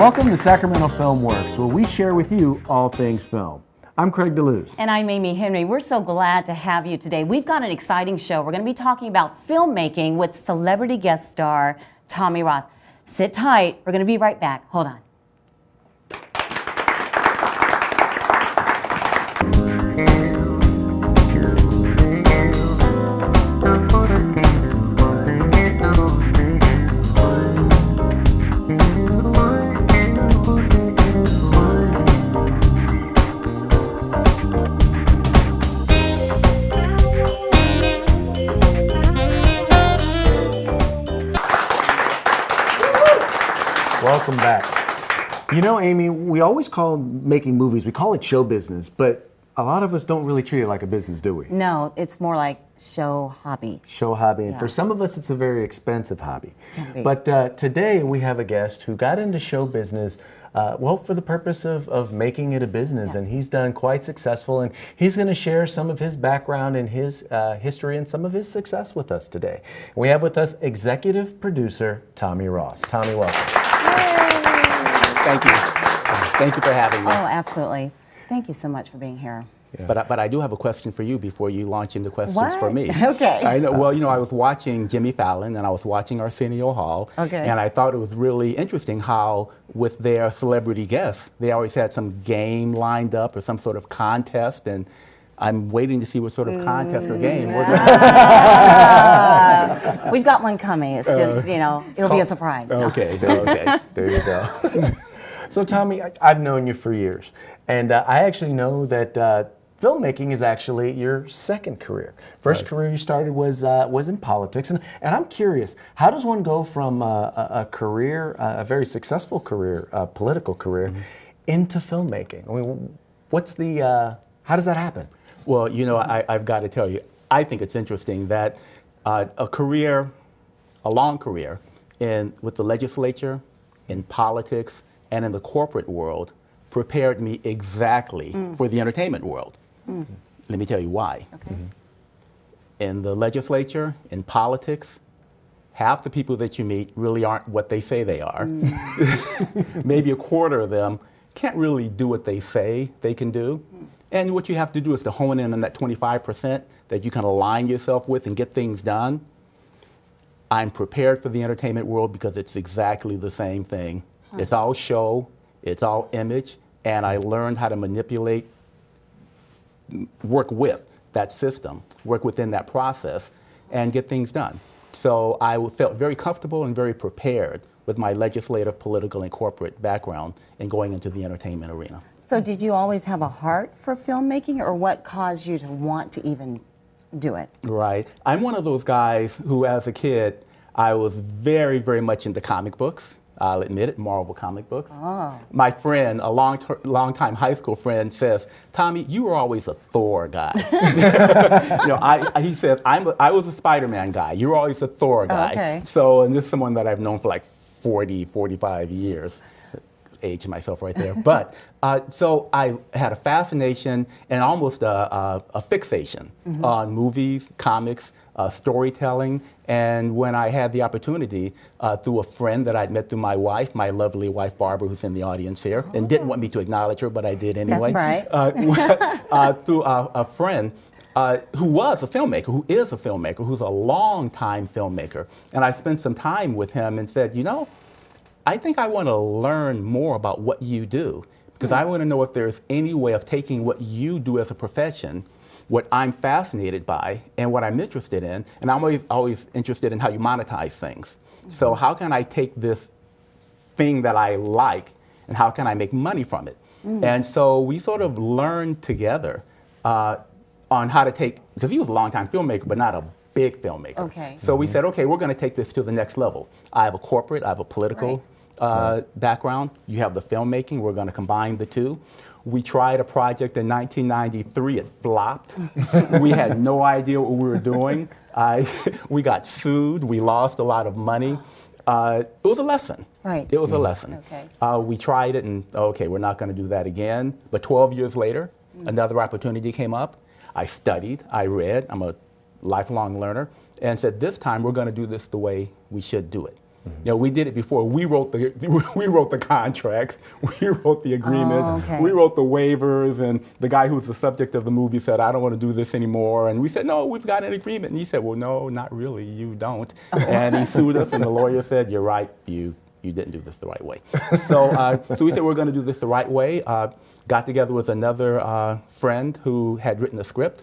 Welcome to Sacramento Film Works, where we share with you all things film. I'm Craig DeLuz. And I'm Amy Henry. We're so glad to have you today. We've got an exciting show. We're going to be talking about filmmaking with celebrity guest star Tommy Ross. Sit tight. We're going to be right back. Hold on. Welcome back. You know, Amy, we always call making movies, we call it show business, but a lot of us don't really treat it like a business, do we? No, it's more like show hobby. Show hobby. And Yeah. for some of us, it's a very expensive hobby. Can be. But today we have a guest who got into show business for the purpose of making it a business. Yeah. And he's done quite successful. And he's going to share some of his background and his history and some of his success with us today. We have with us executive producer Tommy Ross. Tommy, welcome. Thank you. Thank you for having me. Oh, absolutely. Thank you so much for being here. Yeah. But I do have a question for you before you launch into questions for me. Okay. I know. Well, you know, I was watching Jimmy Fallon and I was watching Arsenio Hall. Okay. And I thought it was really interesting how, with their celebrity guests, they always had some game lined up or some sort of contest. And I'm waiting to see what sort of contest or game we're going to. We've got one coming. It's just, you know, it'll be a surprise. Okay. Okay. There you go. So, Tommy, I've known you for years, and I actually know that filmmaking is actually your second career. First career you started was in politics, and I'm curious, how does one go from a career, a very successful career, a political career, into filmmaking? I mean, how does that happen? Well, you know, I've got to tell you, I think it's interesting that a long career with the legislature, in politics, and in the corporate world prepared me exactly for the entertainment world. Let me tell you why. Okay. In the legislature, in politics, half the people that you meet really aren't what they say they are. Maybe a quarter of them can't really do what they say they can do. And what you have to do is to hone in on that 25% that you can align yourself with and get things done. I'm prepared for the entertainment world because it's exactly the same thing. It's all show, it's all image, and I learned how to manipulate, work with that system, work within that process, and get things done. So I felt very comfortable and very prepared with my legislative, political, and corporate background in going into the entertainment arena. So did you always have a heart for filmmaking, or what caused you to want to even do it? Right. I'm one of those guys who, as a kid, I was very, very much into comic books. I'll admit it, Marvel comic books. Oh. My friend, a long-time high school friend, says, "Tommy, you were always a Thor guy." You know, he says, I was a Spider-Man guy. You were always a Thor guy. Okay. So, and this is someone that I've known for like 40, 45 years. Age myself right there. But so I had a fascination and almost a fixation on movies, comics, storytelling. And when I had the opportunity through a friend that I'd met through my wife, my lovely wife Barbara, who's in the audience here, and didn't want me to acknowledge her, but I did anyway. That's right. Through a friend who was a filmmaker, who is a filmmaker, who's a long-time filmmaker. And I spent some time with him and said, you know, I think I want to learn more about what you do, because I want to know if there's any way of taking what you do as a profession, what I'm fascinated by, and what I'm interested in. And I'm always interested in how you monetize things. So how can I take this thing that I like, and how can I make money from it? And so we sort of learned together on how to take, because he was a long-time filmmaker, but not a big filmmaker. Okay. So we said, okay, we're going to take this to the next level. I have a corporate, I have a political background. You have the filmmaking. We're going to combine the two. We tried a project in 1993. It flopped. We had no idea what we were doing. We got sued. We lost a lot of money. It was a lesson. Right. It was a lesson. Okay. We tried it and, okay, we're not going to do that again. But 12 years later, another opportunity came up. I studied, I read. I'm a lifelong learner. And said, this time we're going to do this the way we should do it. You know, we did it before. We wrote the contracts, we wrote the agreements, okay. we wrote the waivers, and the guy who was the subject of the movie said, I don't want to do this anymore. And we said, no, we've got an agreement. And he said, well, no, not really, you don't. And he sued us, and the lawyer said, you're right, you didn't do this the right way. So we said, we're going to do this the right way. Got together with another friend who had written the script,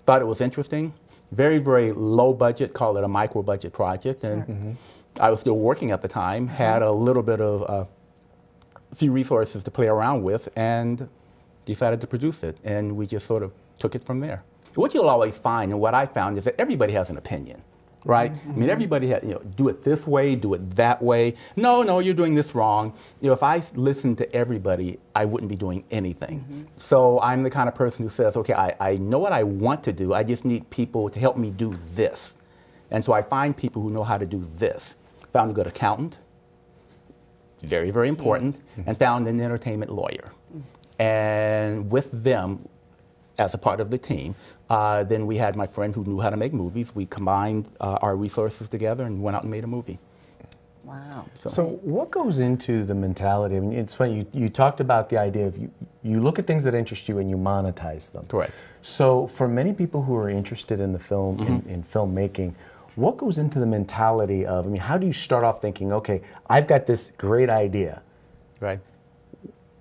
thought it was interesting. Very, very low budget, call it a micro budget project. And I was still working at the time, had a little bit of a few resources to play around with, and decided to produce it. And we just sort of took it from there. What you'll always find, and what I found, is that everybody has an opinion, right? I mean, everybody has, do it this way, do it that way. No, you're doing this wrong. If I listened to everybody, I wouldn't be doing anything. So I'm the kind of person who says, okay, I know what I want to do, I just need people to help me do this. And so I find people who know how to do this. Found a good accountant, very, very important, and found an entertainment lawyer. And with them, as a part of the team, then we had my friend who knew how to make movies. We combined our resources together and went out and made a movie. Wow. So what goes into the mentality? I mean, it's funny, you talked about the idea of you look at things that interest you and you monetize them. Correct. So for many people who are interested in the film, in filmmaking, what goes into the mentality of, I mean, how do you start off thinking, okay, I've got this great idea. Right.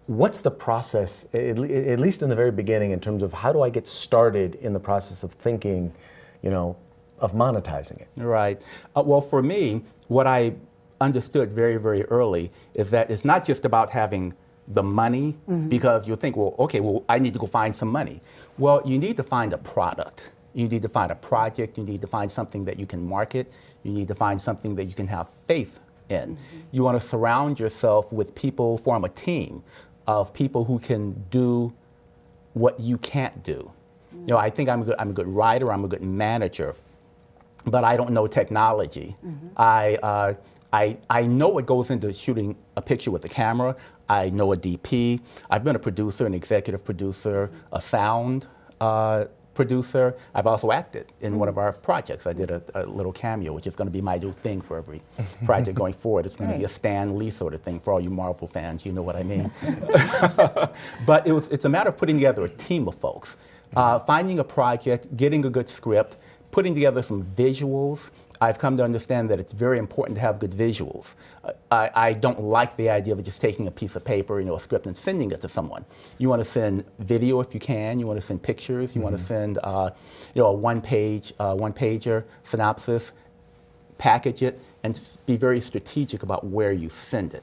What's the process, at least in the very beginning, in terms of how do I get started in the process of thinking, of monetizing it? Right. Well, for me, what I understood very, very early is that it's not just about having the money, because you'll think, well, okay, I need to go find some money. Well, you need to find a product. You need to find a project. You need to find something that you can market. You need to find something that you can have faith in. You want to surround yourself with people, form a team of people who can do what you can't do. I think I'm a good writer, I'm a good manager, but I don't know technology. I know what goes into shooting a picture with a camera. I know a DP. I've been a producer, an executive producer, a sound producer. I've also acted in one of our projects. I did a little cameo, which is going to be my new thing for every project going forward. It's going to be a Stan Lee sort of thing for all you Marvel fans. You know what I mean. But it's a matter of putting together a team of folks, finding a project, getting a good script, putting together some visuals. I've come to understand that it's very important to have good visuals. I don't like the idea of just taking a piece of paper, a script, and sending it to someone. You want to send video if you can. You want to send pictures. You want to send, a one-pager synopsis, package it, and be very strategic about where you send it.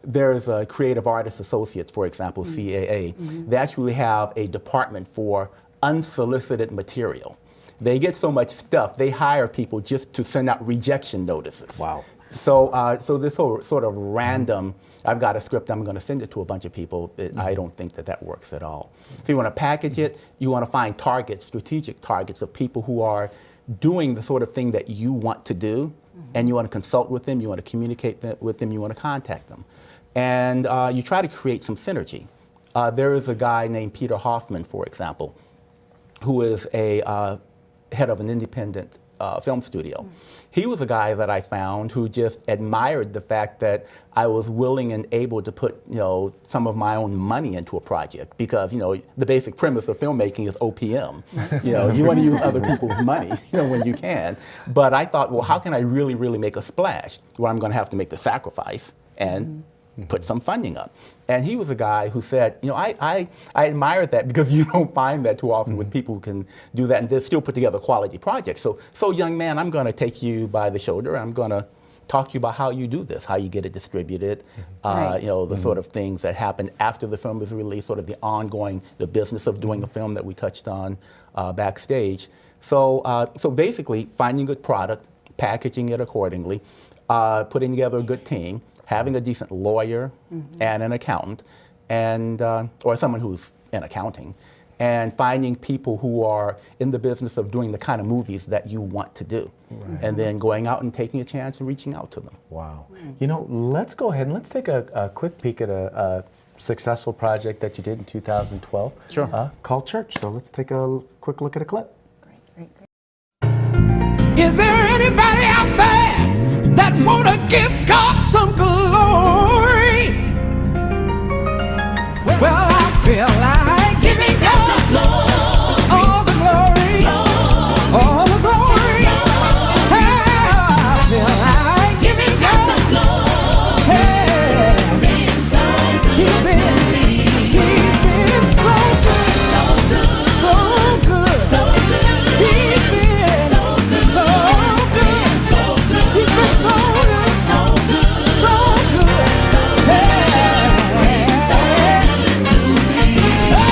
There's a Creative Artists Associates, for example, CAA. They actually have a department for unsolicited material. They get so much stuff, they hire people just to send out rejection notices. Wow. So this whole sort of random, I've got a script, I'm going to send it to a bunch of people, I don't think that works at all. So you want to package it, you want to find targets, strategic targets of people who are doing the sort of thing that you want to do, and you want to consult with them, you want to communicate with them, you want to contact them. And you try to create some synergy. There is a guy named Peter Hoffman, for example, who is a head of an independent film studio. He was a guy that I found who just admired the fact that I was willing and able to put, some of my own money into a project, because, the basic premise of filmmaking is OPM. You want to use other people's money, when you can. But I thought, well, how can I really, really make a splash? Well, I'm going to have to make the sacrifice and put some funding up. And he was a guy who said, I admire that, because you don't find that too often with people who can do that and they still put together quality projects. So young man, I'm going to take you by the shoulder. I'm going to talk to you about how you do this, how you get it distributed, the sort of things that happen after the film is released, sort of the business of doing a film that we touched on backstage. So basically, finding a good product, packaging it accordingly, putting together a good team, having a decent lawyer and an accountant, and or someone who's in accounting, and finding people who are in the business of doing the kind of movies that you want to do, and then going out and taking a chance and reaching out to them. Wow. Let's go ahead and let's take a quick peek at a successful project that you did in 2012. Sure. Called Church. So let's take a quick look at a clip. Is there anybody out there that that wanna give God some glory. Well, I feel like giving God the glory. All the glory. All the glory. I feel like giving God the glory. Hey. He's been so good. So good. So good. So good. He's been so good. So good. So good. He's been so good. So good. So good. Hey. Oh,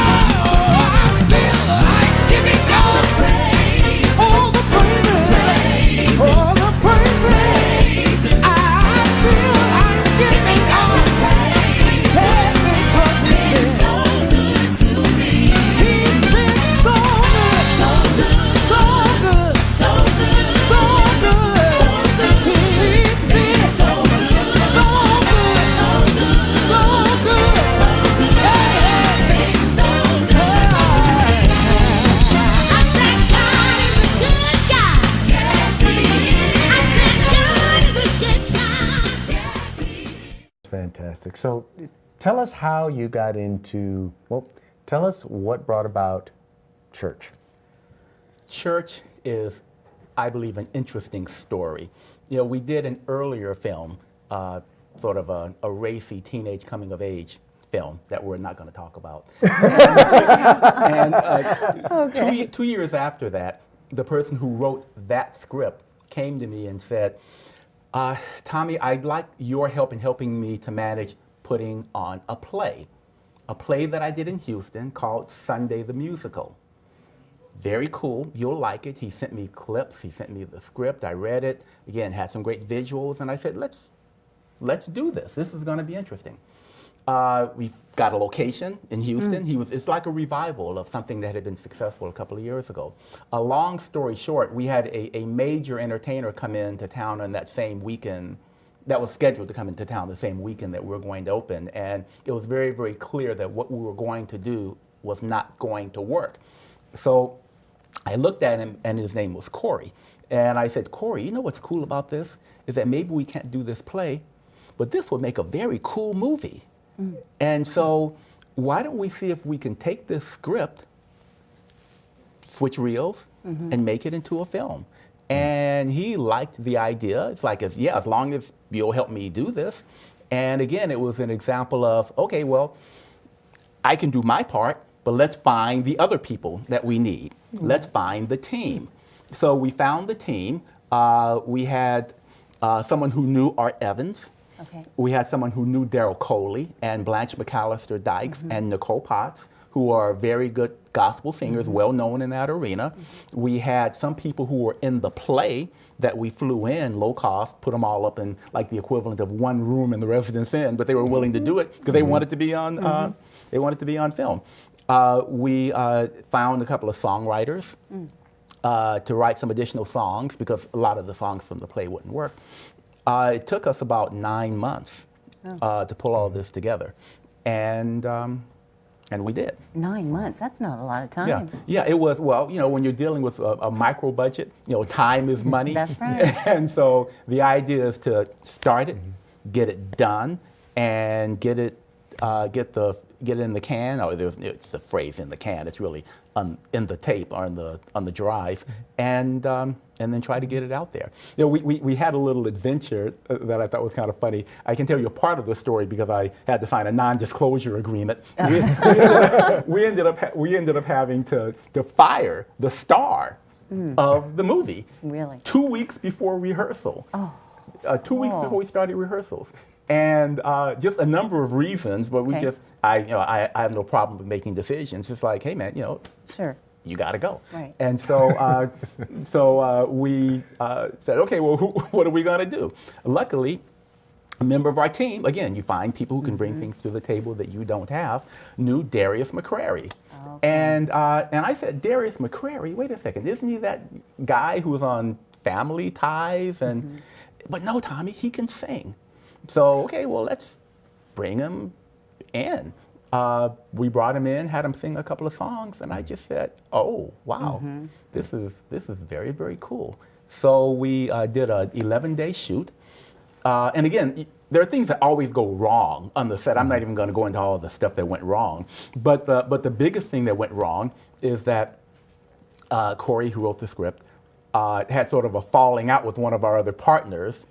I feel like giving God praise. All the praises. All the praises. I feel like giving God praise. Hey, because He's been so good to me. He's been so good. So good. So good. So good. So good. He's been so good. So good. So good. So good. So good. Hey, so good. I said God is a good God. Yes, He is. I said God is a good God. Yes, He is. Fantastic. So tell us how you got into, well, tell us what brought about church. Church is, I believe, an interesting story. You know, we did an earlier film, sort of a racy teenage coming of age film that we're not going to talk about. And Okay. two years after that, the person who wrote that script came to me and said, Tommy, I'd like your help in helping me to manage putting on a play that I did in Houston called Sunday the Musical. Very cool, you'll like it. He sent me clips, he sent me the script, I read it. Again, had some great visuals, and I said, let's do this. This is gonna be interesting. We've got a location in Houston. It's like a revival of something that had been successful a couple of years ago. A long story short, we had a major entertainer come into town on that same weekend, that was scheduled to come into town the same weekend that we were going to open. And it was very, very clear that what we were going to do was not going to work. So I looked at him, and his name was Corey. And I said, Corey, you know what's cool about this? Is that maybe we can't do this play, but this would make a very cool movie. And so why don't we see if we can take this script, switch reels, and make it into a film? And he liked the idea. It's like, yeah, as long as you'll help me do this. And again, it was an example of, okay, well, I can do my part, but let's find the other people that we need. Let's find the team. So we found the team. We had someone who knew Art Evans. Okay. We had someone who knew Daryl Coley and Blanche McAllister Dykes and Nicole Potts, who are very good gospel singers, well known in that arena. We had some people who were in the play that we flew in, low cost, put them all up in like the equivalent of one room in the Residence Inn, but they were willing to do it because they wanted to be on. They wanted to be on film. We found a couple of songwriters to write some additional songs because a lot of the songs from the play wouldn't work. It took us about 9 months to pull all this together, and we did. 9 months, that's not a lot of time. Yeah, it was. Well, you know, when you're dealing with a micro budget, you know, time is money. That's right. And so the idea is to start it, get it done, and get it in the can. Or it's the phrase "in the can." It's really in the tape or on the drive, and then try to get it out there. You know, we had a little adventure that I thought was kind of funny. I can tell you a part of the story because I had to sign a non-disclosure agreement. We ended up having to fire the star of the movie. Really? 2 weeks before rehearsal. 2 weeks before we started rehearsals. And just a number of reasons, but I have no problem with making decisions. It's like, hey man, you know, Sure. you got to go. Right. And so, we said, okay, well, what are we going to do? Luckily, a member of our team, again, you find people who can bring things to the table that you don't have, knew Darius McCrary. Okay. And I said, Darius McCrary, wait a second, isn't he that guy who was on Family Ties? And but no, Tommy, he can sing. So, okay, well, let's bring him in. We brought him in, had him sing a couple of songs, and I just said, oh, wow, this is very, very cool. So we did an 11-day shoot. And again, there are things that always go wrong on the set. I'm not even going to go into all of the stuff that went wrong. But the biggest thing that went wrong is that Corey, who wrote the script, had sort of a falling out with one of our other partners.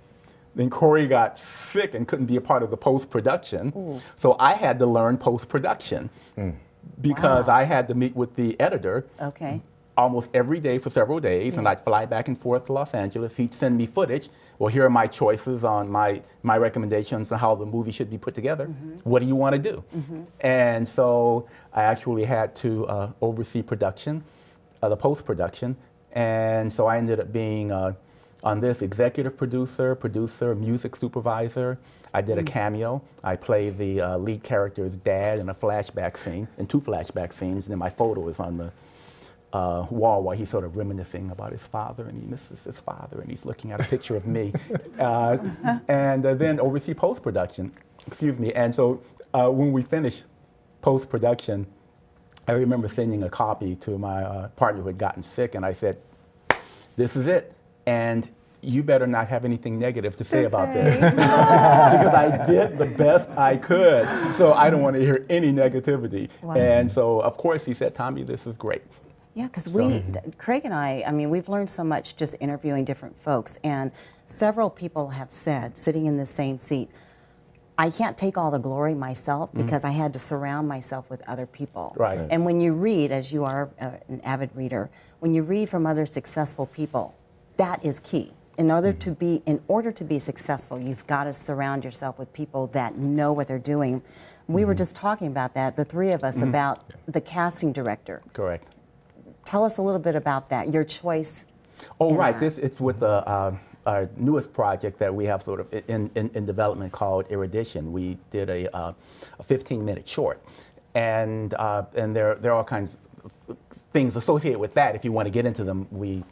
Then Corey got sick and couldn't be a part of the post-production. So I had to learn post-production because I had to meet with the editor almost every day for several days, and I'd fly back and forth to Los Angeles. He'd send me footage. Well, here are my choices on my recommendations on how the movie should be put together. What do you want to do? And so I actually had to oversee production, the post-production, and so I ended up being on this executive producer, music supervisor. I did a cameo. I played the lead character's dad in a flashback scene, in 2 flashback scenes, and then my photo is on the wall while he's sort of reminiscing about his father, and he misses his father, and he's looking at a picture of me. And then oversee post-production, excuse me. And so when we finished post-production, I remember sending a copy to my partner who had gotten sick, and I said, this is it. And you better not have anything negative to say about this. Because I did the best I could. So I don't want to hear any negativity. And so, of course, he said, Tommy, this is great. Yeah, because Craig and I mean, we've learned so much just interviewing different folks. And several people have said, sitting in the same seat, I can't take all the glory myself because I had to surround myself with other people. Right. And when you read, as you are an avid reader, when you read from other successful people, that is key. In order to be successful, you've got to surround yourself with people that know what they're doing. We were just talking about that, the 3 of us, about the casting director. Correct. Tell us a little bit about that, your choice. Oh, right. It's with our newest project that we have sort of in development called Erudition. We did a 15-minute short, and there are all kinds of things associated with that. If you want to get into them, we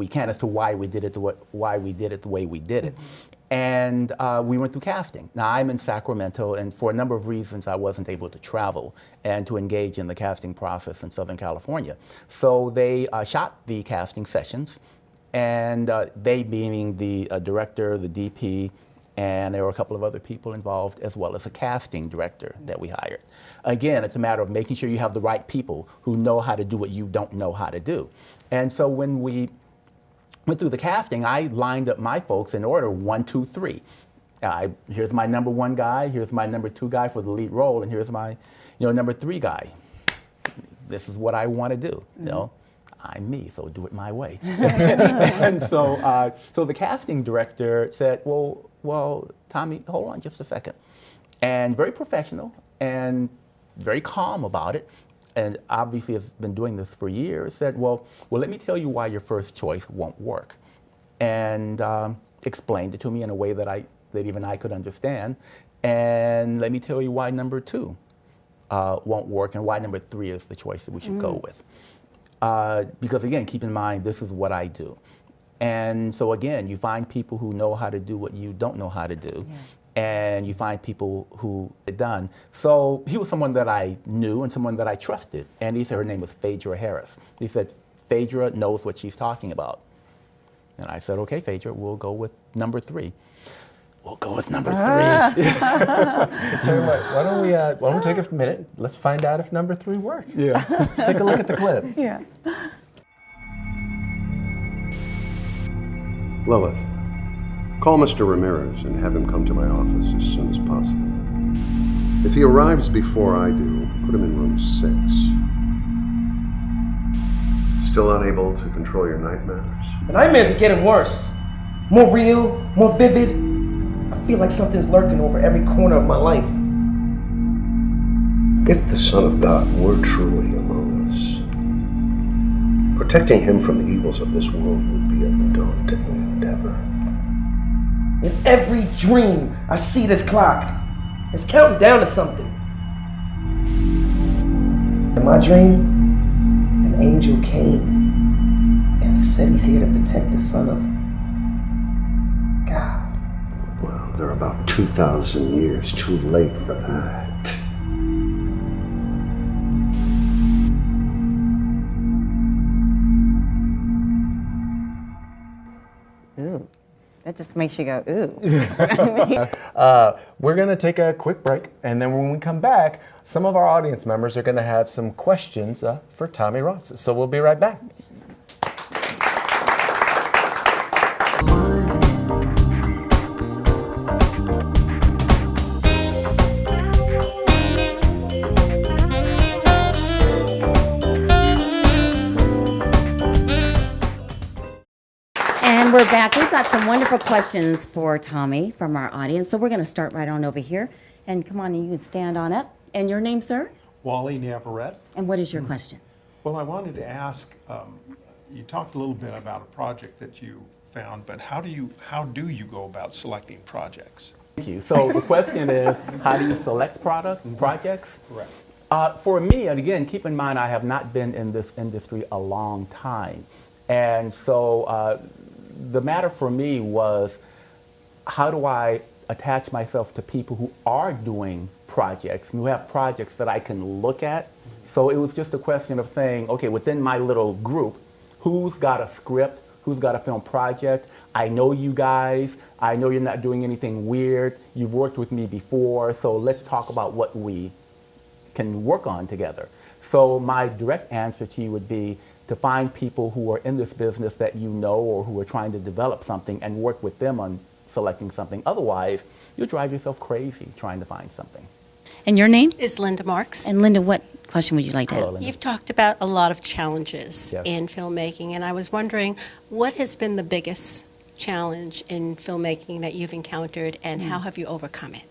can, as to why we did it the way we did it. And we went through casting. Now, I'm in Sacramento, and for a number of reasons, I wasn't able to travel and to engage in the casting process in Southern California. So they shot the casting sessions, and they meaning the director, the DP, and there were a couple of other people involved, as well as a casting director that we hired. Again, it's a matter of making sure you have the right people who know how to do what you don't know how to do. And so when we went through the casting, I lined up my folks in order, 1, 2, 3. Here's my number 1 guy, here's my number 2 guy for the lead role, and here's my number 3 guy. This is what I want to do. You know, I'm me, so do it my way. And so the casting director said, well, Tommy, hold on just a second. And very professional and very calm about it, and obviously has been doing this for years, said, well, let me tell you why your first choice won't work. And explained it to me in a way that even I could understand. And let me tell you why number 2 won't work, and why number 3 is the choice that we should go with. Because again, keep in mind, this is what I do. And so again, you find people who know how to do what you don't know how to do. And you find people who get done. So he was someone that I knew and someone that I trusted. And he said her name was Phaedra Harris. He said, Phaedra knows what she's talking about. And I said, okay, Phaedra, we'll go with number 3. We'll go with number 3. Tell you what, why don't we take a minute? Let's find out if number 3 worked. Yeah. Let's take a look at the clip. Yeah. Lilith, call Mr. Ramirez and have him come to my office as soon as possible. If he arrives before I do, put him in room 6. Still unable to control your nightmares? The nightmares are getting worse. More real, more vivid. I feel like something's lurking over every corner of my life. If the Son of God were truly among us, protecting him from the evils of this world would be a daunting endeavor. In every dream, I see this clock. It's counting down to something. In my dream, an angel came and said he's here to protect the Son of God. Well, they're about 2,000 years too late for that. Ooh, That just makes you go, ooh. We're going to take a quick break, and then when we come back, some of our audience members are going to have some questions for Tommy Ross. So we'll be right back. And we're back. We've got some wonderful questions for Tommy from our audience. So we're going to start right on over here. And come on, you can stand on up. And your name, sir? Wally Navarrete. And what is your question? Well, I wanted to ask, you talked a little bit about a project that you found, but how do you go about selecting projects? Thank you. So the question is, how do you select projects? Correct. For me, and again, keep in mind, I have not been in this industry a long time. And so the matter for me was, how do I attach myself to people who are doing projects, who have projects that I can look at? So it was just a question of saying, okay, within my little group, who's got a script, who's got a film project? I know you guys. I know you're not doing anything weird. You've worked with me before, so let's talk about what we can work on together. So my direct answer to you would be to find people who are in this business that you know or who are trying to develop something and work with them on selecting something. Otherwise, you'll drive yourself crazy trying to find something. And your name? Is Linda Marks. And Linda, what question would you like to Hello, ask? Linda. You've talked about a lot of challenges Yes. in filmmaking, and I was wondering what has been the biggest challenge in filmmaking that you've encountered, and how have you overcome it?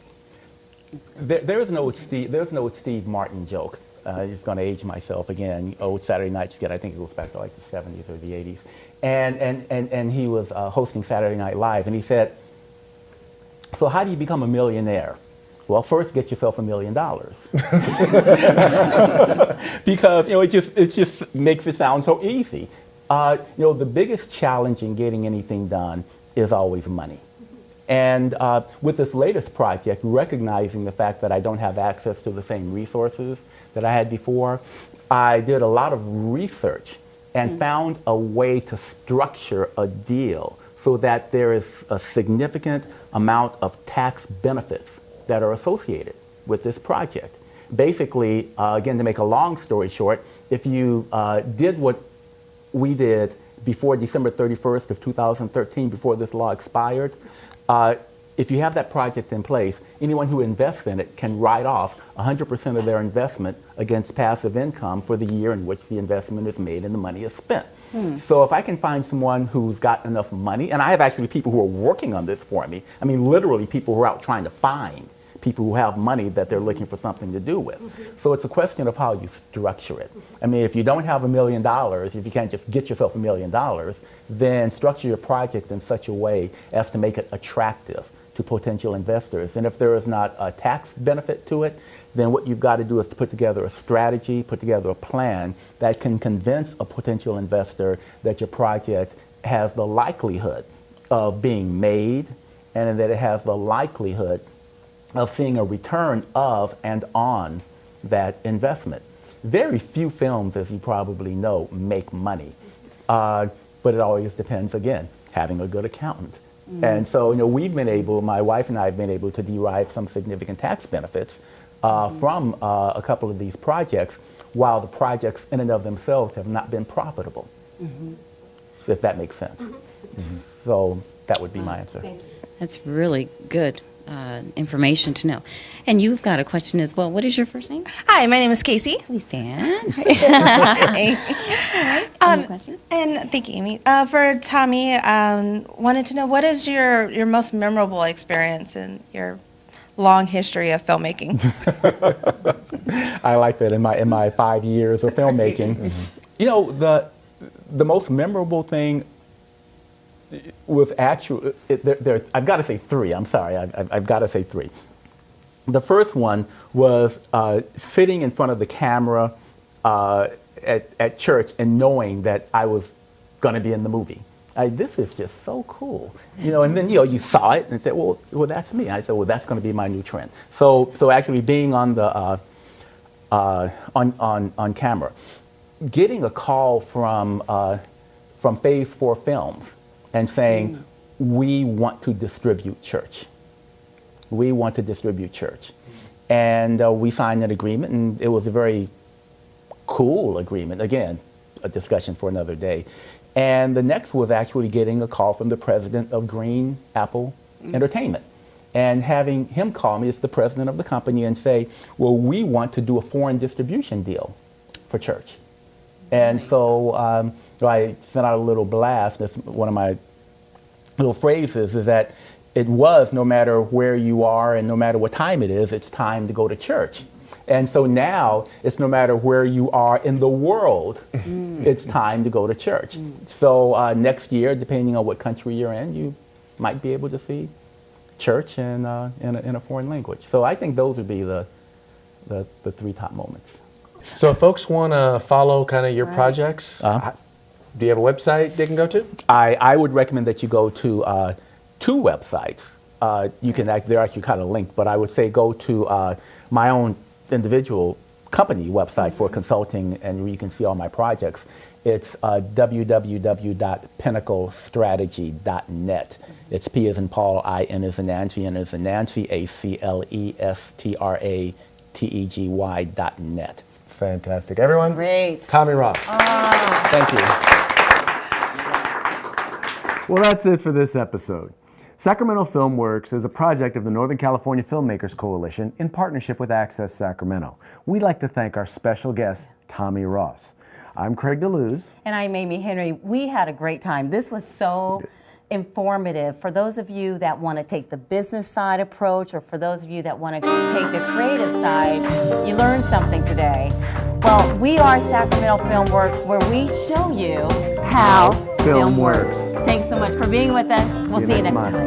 There's no Steve Martin joke. Just going to age myself again. Old Saturday Night skit. I think it goes back to like the 70s or the 80s. And he was hosting Saturday Night Live, and he said, "So how do you become a millionaire?" Well, first get yourself $1 million. Because it just makes it sound so easy. The biggest challenge in getting anything done is always money. And with this latest project, recognizing the fact that I don't have access to the same resources that I had before, I did a lot of research and found a way to structure a deal so that there is a significant amount of tax benefits that are associated with this project. Basically, again, to make a long story short, if you did what we did before December 31st of 2013, before this law expired, if you have that project in place, anyone who invests in it can write off 100% of their investment against passive income for the year in which the investment is made and the money is spent. So if I can find someone who's got enough money, and I have actually people who are working on this for me, I mean literally people who are out trying to find people who have money that they're looking for something to do with. So it's a question of how you structure it. I mean, if you don't have $1 million, if you can't just get yourself $1 million, then structure your project in such a way as to make it attractive to potential investors. And if there is not a tax benefit to it, then what you've got to do is to put together a strategy, put together a plan that can convince a potential investor that your project has the likelihood of being made and that it has the likelihood of seeing a return of and on that investment. Very few films, as you probably know, make money. But it always depends, again, having a good accountant. And so, we've been able, my wife and I have been able to derive some significant tax benefits from a couple of these projects, while the projects in and of themselves have not been profitable. So if that makes sense. So that would be my answer. Thank you. That's really good information to know. And you've got a question as well. What is your first name? Hi, my name is Casey. Please stand. Hi. Any question? And thank you, Amy. For Tommy, wanted to know, what is your most memorable experience in your long history of filmmaking? I like that in my 5 years of filmmaking. The most memorable thing was actually, I've got to say three. I'm sorry, I've got to say three. The first one was sitting in front of the camera at church and knowing that I was going to be in the movie. This is just so cool, And then you saw it and said, well, that's me. I said, well, that's going to be my new trend. So actually being on the on camera, getting a call from Phase 4 Films and saying, we want to distribute church. We want to distribute church. And we signed an agreement, and it was a very cool agreement. Again, a discussion for another day. And the next was actually getting a call from the president of Green Apple Entertainment. And having him call me as the president of the company and say, well, we want to do a foreign distribution deal for church. And so I sent out a little blast. That's one of my little phrases, is that it was, no matter where you are and no matter what time it is, it's time to go to church. And so now it's no matter where you are in the world, it's time to go to church. So next year, depending on what country you're in, you might be able to see church in a foreign language. So I think those would be the three top moments. So if folks want to follow kind of your projects, do you have a website they can go to? I would recommend that you go to two websites. You can they're actually kind of linked, but I would say go to my own individual company website for consulting, and where you can see all my projects. It's www.pinnaclestrategy.net. It's P as in Paul, I N as in Nancy, N as in Nancy, ACLESTRATEGY.net. Fantastic. Everyone? Great. Tommy Ross. Thank you. Well, that's it for this episode. Sacramento Film Works is a project of the Northern California Filmmakers Coalition in partnership with Access Sacramento. We'd like to thank our special guest, Tommy Ross. I'm Craig DeLuz. And I'm Amy Henry. We had a great time. This was so informative. For those of you that want to take the business side approach, or for those of you that want to take the creative side, you learned something today. Well, we are Sacramento Film Works, where we show you how film works. Thanks so much for being with us. We'll see you next time.